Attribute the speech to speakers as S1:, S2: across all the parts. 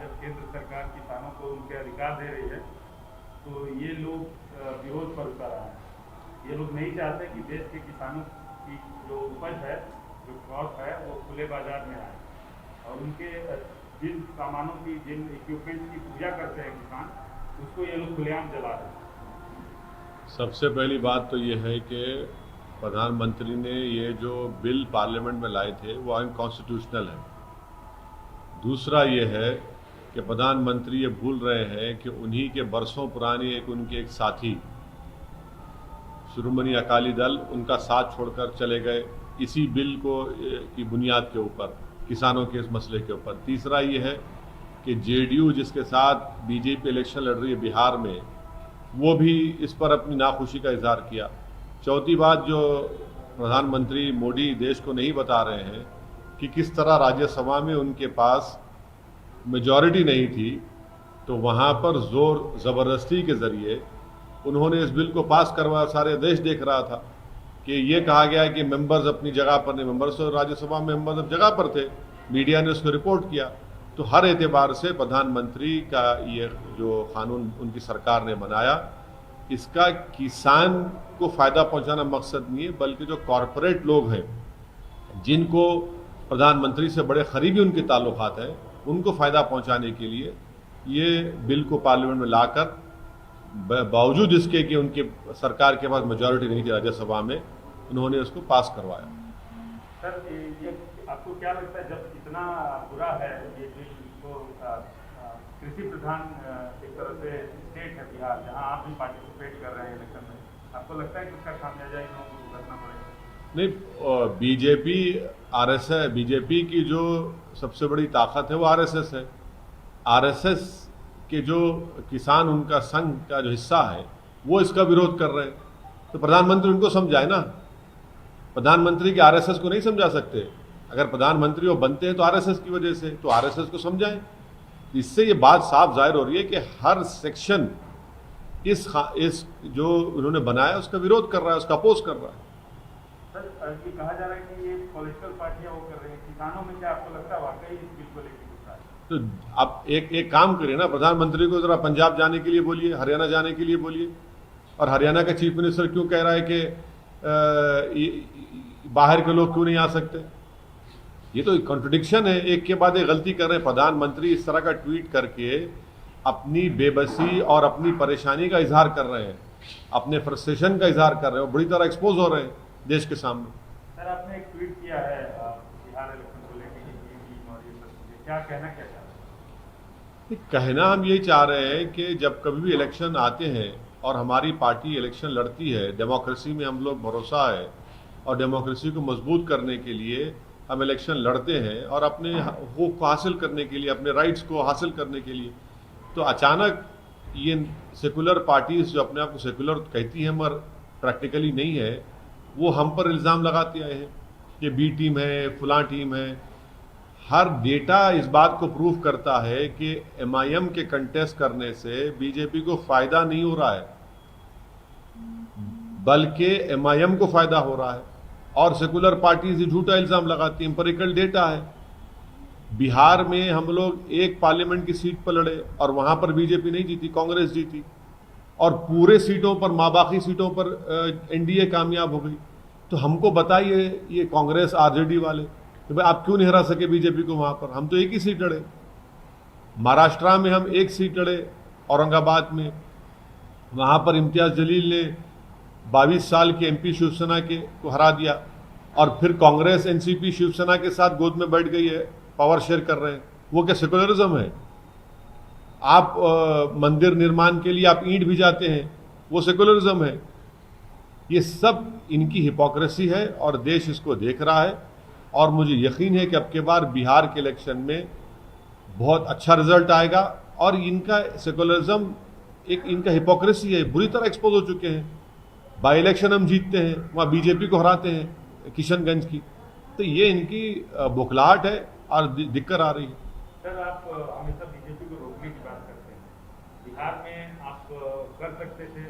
S1: जब केंद्र सरकार किसानों को उनके अधिकार दे रही है तो ये लोग विरोध पर उतर आए हैं। ये लोग नहीं चाहते कि देश के किसानों की जो उपज है, जो क्रॉप है, वो खुले बाजार में आए और उनके जिन सामानों की, जिन इक्विपमेंट्स की पूजा करते हैं किसान, उसको ये लोग खुलेआम जला रहे हैं।
S2: सबसे पहली बात तो ये है कि प्रधानमंत्री ने ये जो बिल पार्लियामेंट में लाए थे वो अनकॉन्स्टिट्यूशनल है। दूसरा ये है कि प्रधानमंत्री ये भूल रहे हैं कि उन्हीं के बरसों पुरानी उनके एक साथी शिरोमणि अकाली दल उनका साथ छोड़कर चले गए इसी बिल को की बुनियाद के ऊपर, किसानों के इस मसले के ऊपर। तीसरा ये है कि जेडीयू जिसके साथ बीजेपी इलेक्शन लड़ रही है बिहार में, वो भी इस पर अपनी नाखुशी का इजहार किया। चौथी बात जो प्रधानमंत्री मोदी देश को नहीं बता रहे हैं कि किस तरह राज्यसभा में उनके पास मेजॉरिटी नहीं थी, तो वहाँ पर जोर ज़बरदस्ती के ज़रिए उन्होंने इस बिल को पास करवाया। सारे देश देख रहा था कि ये कहा गया है कि मेंबर्स अपनी जगह पर नहीं, मेंबर्स तो राज्यसभा में मेंबर्स अब जगह पर थे, मीडिया ने उसको रिपोर्ट किया। तो हर एतबार से प्रधानमंत्री का ये जो कानून उनकी सरकार ने बनाया, इसका किसान को फ़ायदा पहुंचाना मकसद नहीं है, बल्कि जो कॉरपोरेट लोग हैं जिनको प्रधानमंत्री से बड़े करीबी उनके ताल्लुकात हैं, उनको फ़ायदा पहुंचाने के लिए ये बिल को पार्लियामेंट में लाकर, बावजूद इसके कि उनके सरकार के पास मेजॉरिटी नहीं थी राज्यसभा में, उन्होंने उसको पास करवाया।
S1: सर, ये आपको क्या लगता है, जब इतना बुरा है ये बिल, तो कृषि प्रधान एक तरह से स्टेट है बिहार, जहां आप भी पार्टिसिपेट कर रहे हैं इलेक्शन में, आपको लगता है कि उसका खामियाजा इन लोगों को भुगतना पड़ेगा?
S2: नहीं, बीजेपी आरएसएस, बीजेपी की जो सबसे बड़ी ताकत है वो आरएसएस है। आरएसएस के जो किसान उनका संघ का जो हिस्सा है वो इसका विरोध कर रहे हैं, तो प्रधानमंत्री उनको समझाए ना। प्रधानमंत्री के आरएसएस को नहीं समझा सकते। अगर प्रधानमंत्री वो बनते हैं तो आरएसएस की वजह से, तो आरएसएस को समझाएं। इससे ये बात साफ जाहिर हो रही है कि हर सेक्शन इस जो उन्होंने बनाया उसका विरोध कर रहा है, उसका अपोज कर रहा है।
S1: सर, ये कहा जा रहा है कि ये पॉलिटिकल पार्टियां वो कर रही हैं किसानों में, क्या आपको लगता है वाकई इस बिल को लेकर गुस्सा है?
S2: तो आप एक काम करिए ना, प्रधानमंत्री को जरा पंजाब जाने के लिए बोलिए, हरियाणा जाने के लिए बोलिए। और हरियाणा का चीफ मिनिस्टर क्यों कह रहा है कि बाहर के लोग क्यों नहीं आ सकते? ये तो कॉन्ट्रडिक्शन है, एक के बाद एक गलती कर रहे हैं। प्रधानमंत्री इस तरह का ट्वीट करके अपनी बेबसी और अपनी परेशानी का इजहार कर रहे हैं, अपने फ्रस्ट्रेशन का इजहार कर रहे हैं, बुरी तरह एक्सपोज हो रहे हैं देश के सामने।
S1: सर, आपने एक ट्वीट किया है बिहार इलेक्शन को लेकर, और ये सब क्या कहना क्या चाह रहे हैं?
S2: कहना हम यही चाह रहे हैं कि जब कभी भी इलेक्शन आते हैं और हमारी पार्टी इलेक्शन लड़ती है, डेमोक्रेसी में हम लोग भरोसा है और डेमोक्रेसी को मजबूत करने के लिए हम इलेक्शन लड़ते हैं और अपने हकूक़ को हासिल करने के लिए, अपने राइट्स को हासिल करने के लिए, तो अचानक ये सेकुलर पार्टीज जो अपने आप को सेकुलर कहती हैं मगर प्रैक्टिकली नहीं है, वो हम पर इल्ज़ाम लगाते आए हैं कि बी टीम है, फलां टीम है। हर डेटा इस बात को प्रूव करता है कि एमआईएम के कंटेस्ट करने से बीजेपी को फ़ायदा नहीं हो रहा है, बल्कि एमआईएम को फ़ायदा हो रहा है। और सेकुलर पार्टीज ही झूठा इल्ज़ाम लगाती हैं, एम्पिरिकल डेटा है। बिहार में हम लोग एक पार्लियामेंट की सीट पर लड़े और वहाँ पर बीजेपी नहीं जीती, कांग्रेस जीती, और पूरे सीटों पर, बाकी सीटों पर एनडीए कामयाब हो गई। तो हमको बताइए ये कांग्रेस आरजेडी वाले कि भाई आप क्यों नहीं हरा सके बीजेपी को वहाँ पर? हम तो एक ही सीट लड़े। महाराष्ट्र में हम एक सीट लड़े, औरंगाबाद में, वहाँ पर इम्तियाज़ जलील ने 22 साल के एमपी शिवसेना के को हरा दिया, और फिर कांग्रेस एनसीपी शिवसेना के साथ गोद में बैठ गई है, पावर शेयर कर रहे हैं। वो क्या सेकुलरिज्म है? आप मंदिर निर्माण के लिए आप ईंट भी जाते हैं, वो सेकुलरिज्म है? ये सब इनकी हिपोक्रेसी है और देश इसको देख रहा है। और मुझे यकीन है कि अब के बार बिहार के इलेक्शन में बहुत अच्छा रिजल्ट आएगा और इनका सेकुलरिज्म, एक इनका हिपोक्रेसी है, बुरी तरह एक्सपोज हो चुके हैं। बाई इलेक्शन हम जीतते हैं, वहाँ बीजेपी को हराते हैं किशनगंज की, तो ये इनकी बौखलाहट है और दिक्कत आ रही है।
S1: सर, आप हमेशा बीजेपी को रोकने की बात करते हैं, बिहार में आप कर सकते थे,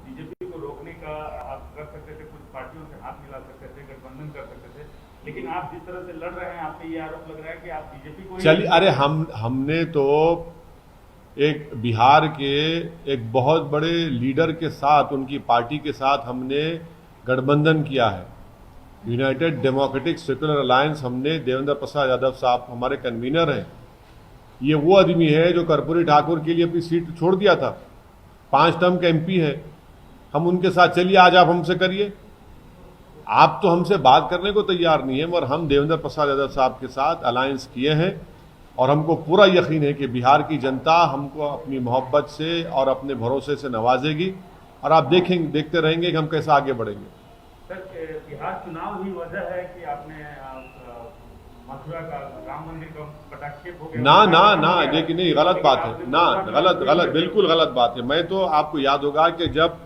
S1: बीजेपी को रोकने का आप कर सकते थे, कुछ पार्टियों से हाथ मिला सकते थे, गठबंधन कर सकते थे, लेकिन आप जिस तरह से लड़ रहे हैं, आप पे ये आरोप लग रहा है कि आप बीजेपी को
S2: चलिए, अरे हमने तो एक बिहार के एक बहुत बड़े लीडर के साथ, उनकी पार्टी के साथ हमने गठबंधन किया है, यूनाइटेड डेमोक्रेटिक सेक्युलर अलायंस। हमने देवेंद्र प्रसाद यादव साहब हमारे कन्वीनर हैं। ये वो आदमी है जो कर्पूरी ठाकुर के लिए अपनी सीट छोड़ दिया था, 5 टर्म का एमपी है। हम उनके साथ, चलिए आज आप हमसे करिए। आप तो हमसे बात करने को तैयार नहीं है, मगर हम देवेंद्र प्रसाद यादव साहब के साथ अलायंस किए हैं और हमको पूरा यकीन है कि बिहार की जनता हमको अपनी मोहब्बत से और अपने भरोसे से नवाजेगी और आप देखते रहेंगे कि हम कैसे आगे बढ़ेंगे।
S1: सर, बिहार चुनाव ही वजह है कि आपने मथुरा का राम मंदिर का पटाक्षेप हो गया?
S2: ना, देखिए नहीं, गलत बात है ना, गलत, बिल्कुल गलत बात है। मैं तो, आपको याद होगा कि जब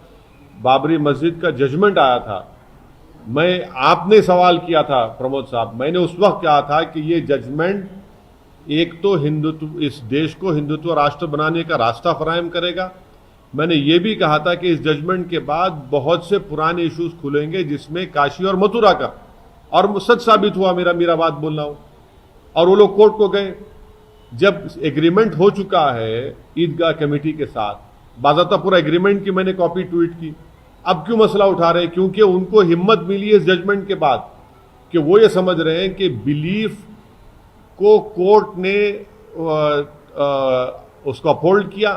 S2: बाबरी मस्जिद का जजमेंट आया था, आपने सवाल किया था प्रमोद साहब, मैंने उस वक्त कहा था कि ये जजमेंट एक तो हिंदुत्व, इस देश को हिंदुत्व राष्ट्र बनाने का रास्ता फराहम करेगा। मैंने ये भी कहा था कि इस जजमेंट के बाद बहुत से पुराने इश्यूज खुलेंगे, जिसमें काशी और मथुरा का, और सच साबित हुआ मेरा बात बोल रहा हूं। और वो लोग कोर्ट को गए। जब एग्रीमेंट हो चुका है ईदगाह कमेटी के साथ, बाज़ाब्ता पूरा एग्रीमेंट की मैंने कॉपी ट्वीट की, अब क्यों मसला उठा रहे हैं? क्योंकि उनको हिम्मत मिली है इस जजमेंट के बाद कि वो ये समझ रहे हैं कि बिलीफ को कोर्ट ने उसको अपहोल्ड किया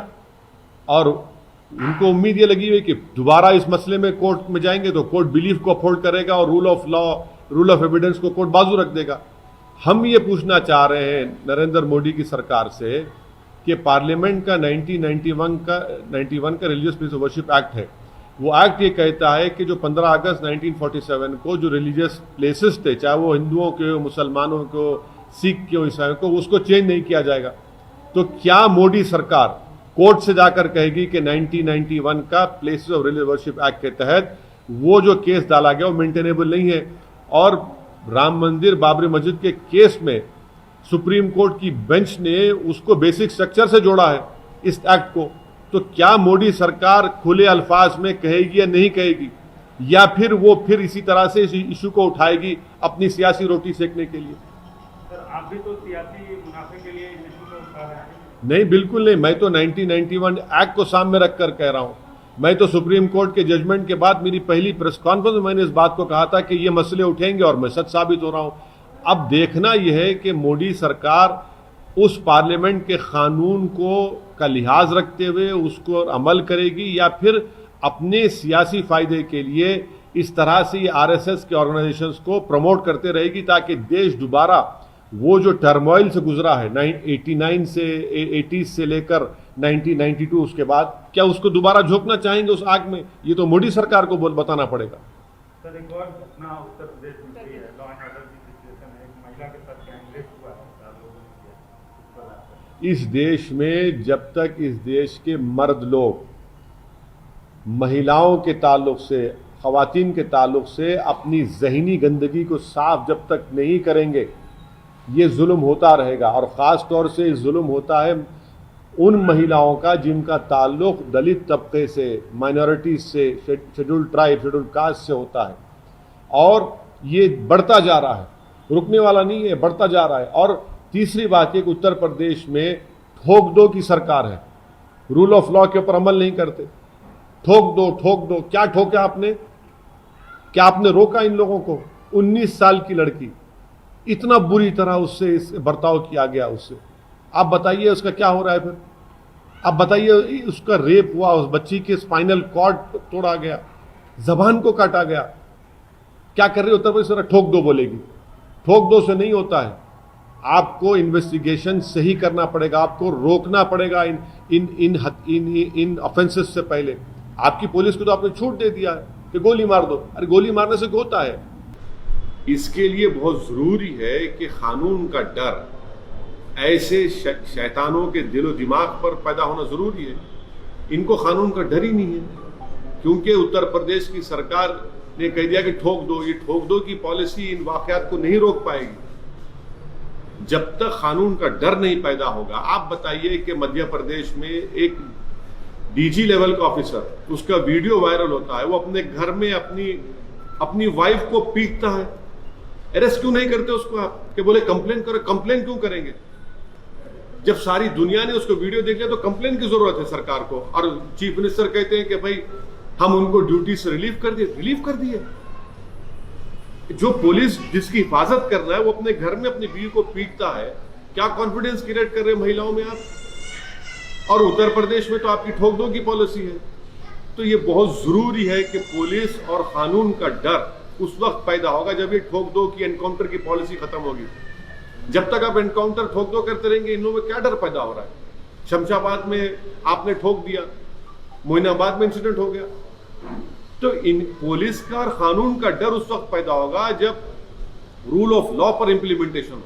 S2: और उनको उम्मीद ये लगी हुई कि दोबारा इस मसले में कोर्ट में जाएंगे तो कोर्ट बिलीफ को अपहोल्ड करेगा और rule of law, rule of evidence को कोर्ट बाजू रख देगा। हम ये पूछना चाह रहे हैं नरेंद्र मोदी की सरकार से कि पार्लियामेंट का 1991 का religious place of worship act है, वो एक्ट ये कहता है कि जो 15 अगस्त 1947 को जो रिलीजियस प्लेसेस थे, चाहे वो हिंदुओं के हो, मुसलमानों को, सिख के हो, ईसाइयों को, उसको चेंज नहीं किया जाएगा। तो क्या मोदी सरकार कोर्ट से जाकर कहेगी कि 1991 का places of religious worship act के तहत वो जो केस डाला गया वो मेंटेनेबल नहीं है? और राम मंदिर, बाबरी मस्जिद के केस में सुप्रीम कोर्ट की बेंच ने उसको बेसिक स्ट्रक्चर से जोड़ा है इस एक्ट को। तो क्या मोदी सरकार खुले अल्फाज में कहेगी या नहीं कहेगी, या फिर वो इसी तरह से इस इशू को उठाएगी अपनी सियासी रोटी सेकने के लिए?
S1: सर, आप भी तो सियासी मुनाफे के लिए इस इशू को उठा रहे हैं।
S2: नहीं, बिल्कुल नहीं। मैं तो 1991 एक्ट को सामने रखकर कह रहा हूं। मैं तो सुप्रीम कोर्ट के जजमेंट के बाद मेरी पहली प्रेस कॉन्फ्रेंस में मैंने इस बात को कहा था कि ये मसले उठेंगे और मैं सच साबित हो रहा हूं। अब देखना यह है कि मोदी सरकार उस पार्लियामेंट के कानून का लिहाज रखते हुए उसको अमल करेगी या फिर अपने सियासी फायदे के लिए इस तरह से ये आरएसएस के ऑर्गेनाइजेशंस को प्रमोट करते रहेगी, ताकि देश दोबारा वो जो टर्मोइल से गुजरा है 89 से 80 से लेकर 1992 उसके बाद, क्या उसको दोबारा झोंकना चाहेंगे उस आग में? ये तो मोदी सरकार को बताना पड़ेगा।
S1: सर, एक और घटना उत्तर प्रदेश में हुई है, लॉ एंड ऑर्डर की सिचुएशन है, एक महिला के साथ गैंगरेप हुआ है, 4 लोगों ने किया।
S2: इस देश में जब तक इस देश के मर्द लोग महिलाओं के ताल्लुक से, खवातीन के ताल्लुक से अपनी ज़हनी गंदगी को साफ जब तक नहीं करेंगे, ये जुल्म होता रहेगा। और ख़ास तौर से जुल्म होता है उन महिलाओं का जिनका ताल्लुक दलित तबके से, माइनॉरिटीज से, शेड्यूल्ड ट्राइब, शेड्यूल्ड कास्ट से होता है, और ये बढ़ता जा रहा है, रुकने वाला नहीं है, बढ़ता जा रहा है। और तीसरी बात ये कि उत्तर प्रदेश में ठोक दो की सरकार है, रूल ऑफ लॉ के ऊपर अमल नहीं करते। ठोक दो, क्या ठोका आपने? क्या आपने रोका इन लोगों को? 19 साल की लड़की, इतना बुरी तरह उससे बर्ताव किया गया उससे। आप बताइए उसका क्या हो रहा है फिर? आप बताइए, उसका रेप हुआ, उस बच्ची के स्पाइनल कॉर्ड तोड़ा गया, जबान को काटा गया। क्या कर रही उत्तर प्रदेश? ठोक दो बोलेगी। ठोक दो से नहीं होता है, आपको इन्वेस्टिगेशन सही करना पड़ेगा, आपको रोकना पड़ेगा इन ऑफेंसेस से पहले। आपकी पुलिस को तो आपने छूट दे दिया है कि गोली मार दो। अरे गोली मारने से होता है? इसके लिए बहुत जरूरी है कि कानून का डर ऐसे शैतानों के दिलो दिमाग पर पैदा होना जरूरी है। इनको कानून का डर ही नहीं है, क्योंकि उत्तर प्रदेश की सरकार ने कह दिया कि ठोक दो। ये ठोक दो की पॉलिसी इन वाकयात को नहीं रोक पाएगी जब तक कानून का डर नहीं पैदा होगा। आप बताइए कि मध्य प्रदेश में एक डीजी लेवल का ऑफिसर, उसका वीडियो वायरल होता है, वो अपने घर में अपनी वाइफ को पीटता है। अरेस्ट क्यों नहीं करते उसको आप कि बोले कंप्लेन करो? कंप्लेन क्यों करेंगे? जब सारी दुनिया ने उसको वीडियो देख लिया तो कंप्लेन की जरूरत है सरकार को। और चीफ मिनिस्टर कहते हैं कि भाई हम उनको ड्यूटी से रिलीव कर दिए। जो पुलिस जिसकी हिफाजत करना है वो अपने घर में अपनी बीवी को पीटता है, क्या कॉन्फिडेंस क्रिएट कर रहे हैं महिलाओं में आप? और उत्तर प्रदेश में तो आपकी ठोक दो की पॉलिसी है। तो ये बहुत जरूरी है कि पुलिस और कानून का डर उस वक्त पैदा होगा जब ये ठोक दो की एनकाउंटर की पॉलिसी खत्म होगी। जब तक आप एनकाउंटर ठोक दो करते रहेंगे, इन लोगों में क्या डर पैदा हो रहा है? शमशाबाद में आपने ठोक दिया, मोइनाबाद में इंसिडेंट हो गया। तो इन पुलिस का और कानून का डर उस वक्त पैदा होगा जब रूल ऑफ लॉ पर इंप्लीमेंटेशन हो।